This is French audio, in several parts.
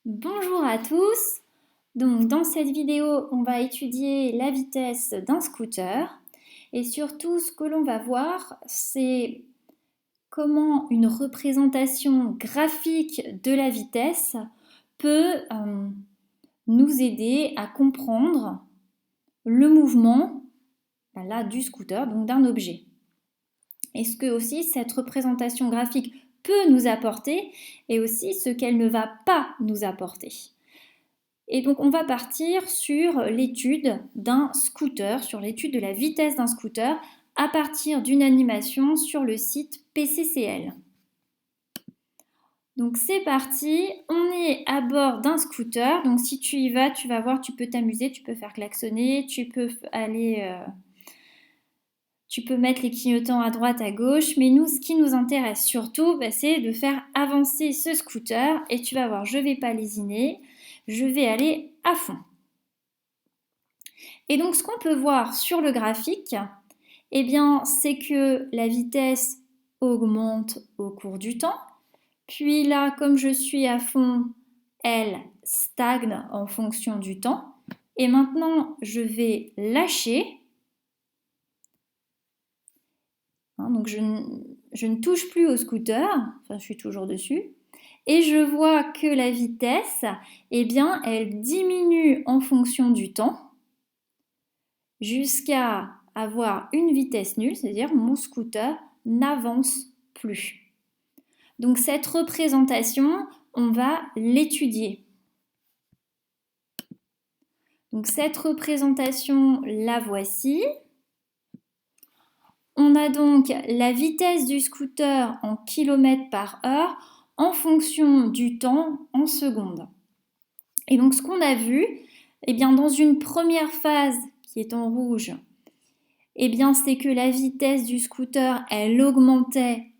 Bonjour à tous. Donc dans cette vidéo, on va étudier la vitesse d'un scooter et surtout ce que l'on va voir, c'est comment une représentation graphique de la vitesse peut nous aider à comprendre le mouvement là, du scooter, donc d'un objet. Et ce que aussi cette représentation graphique peut nous apporter et aussi ce qu'elle ne va pas nous apporter. Et donc on va partir sur l'étude d'un scooter, sur l'étude de la vitesse d'un scooter à partir d'une animation sur le site PCCL. Donc c'est parti, on est à bord d'un scooter. Donc si tu y vas, tu vas voir, tu peux t'amuser, tu peux faire klaxonner, tu peux tu peux mettre les clignotants à droite, à gauche. Mais nous, ce qui nous intéresse surtout, c'est de faire avancer ce scooter. Et tu vas voir, je ne vais pas lésiner, je vais aller à fond. Et donc ce qu'on peut voir sur le graphique, c'est que la vitesse augmente au cours du temps. Puis là, comme je suis à fond, elle stagne en fonction du temps. Et maintenant, je vais lâcher. Donc je ne touche plus au scooter, enfin je suis toujours dessus. Et je vois que la vitesse, elle diminue en fonction du temps jusqu'à avoir une vitesse nulle, c'est-à-dire mon scooter n'avance plus. Donc cette représentation, on va l'étudier. Donc cette représentation, la voici. On a donc la vitesse du scooter en kilomètres par heure en fonction du temps en secondes. Et donc ce qu'on a vu, dans une première phase qui est en rouge, c'est que la vitesse du scooter, elle augmentait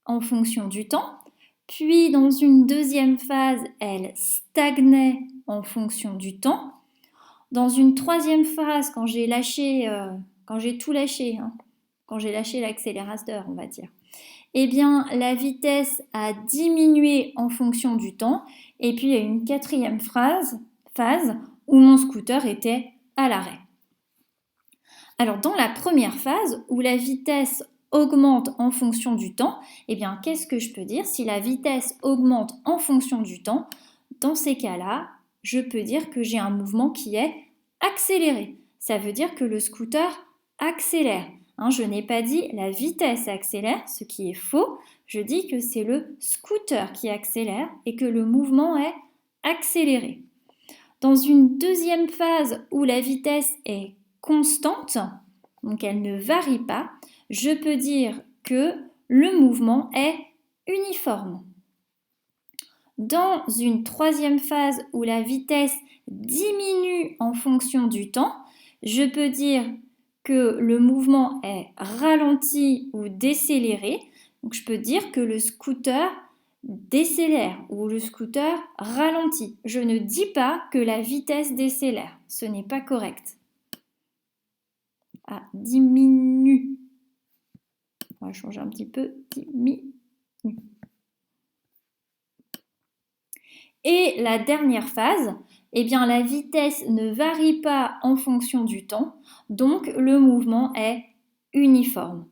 en fonction du temps. Puis dans une deuxième phase, elle stagnait en fonction du temps. Dans une troisième phase, quand j'ai tout lâché, quand j'ai lâché l'accélérateur, on va dire, la vitesse a diminué en fonction du temps. Et puis il y a une quatrième phase où mon scooter était à l'arrêt. Alors dans la première phase où la vitesse augmente en fonction du temps, qu'est-ce que je peux dire? Si la vitesse augmente en fonction du temps, dans ces cas-là, je peux dire que j'ai un mouvement qui est accéléré. Ça veut dire que le scooter accélère. Je n'ai pas dit la vitesse accélère, ce qui est faux. Je dis que c'est le scooter qui accélère et que le mouvement est accéléré. Dans une deuxième phase où la vitesse est constante, donc elle ne varie pas, je peux dire que le mouvement est uniforme. Dans une troisième phase où la vitesse diminue en fonction du temps, je peux dire que le mouvement est ralenti ou décéléré. Donc je peux dire que le scooter décélère ou le scooter ralentit. Je ne dis pas que la vitesse décélère. Ce n'est pas correct. Diminue. On va changer un petit peu. Diminue. Et la dernière phase, la vitesse ne varie pas en fonction du temps, donc le mouvement est uniforme.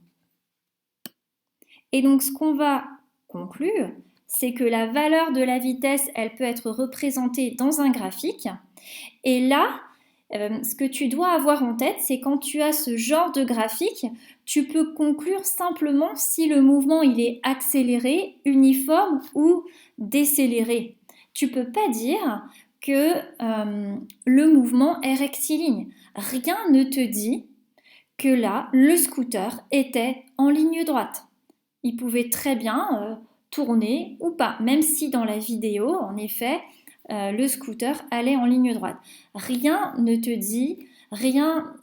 Et donc ce qu'on va conclure, c'est que la valeur de la vitesse, elle peut être représentée dans un graphique. Et là, ce que tu dois avoir en tête, c'est quand tu as ce genre de graphique, tu peux conclure simplement si le mouvement il est accéléré, uniforme ou décéléré. Tu ne peux pas dire que le mouvement est rectiligne. Rien ne te dit que là, le scooter était en ligne droite. Il pouvait très bien tourner ou pas, même si dans la vidéo, en effet, le scooter allait en ligne droite. Rien ne te dit, rien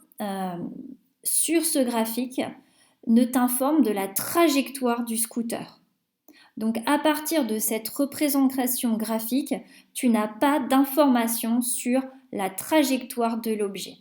sur ce graphique ne t'informe de la trajectoire du scooter. Donc à partir de cette représentation graphique, tu n'as pas d'information sur la trajectoire de l'objet.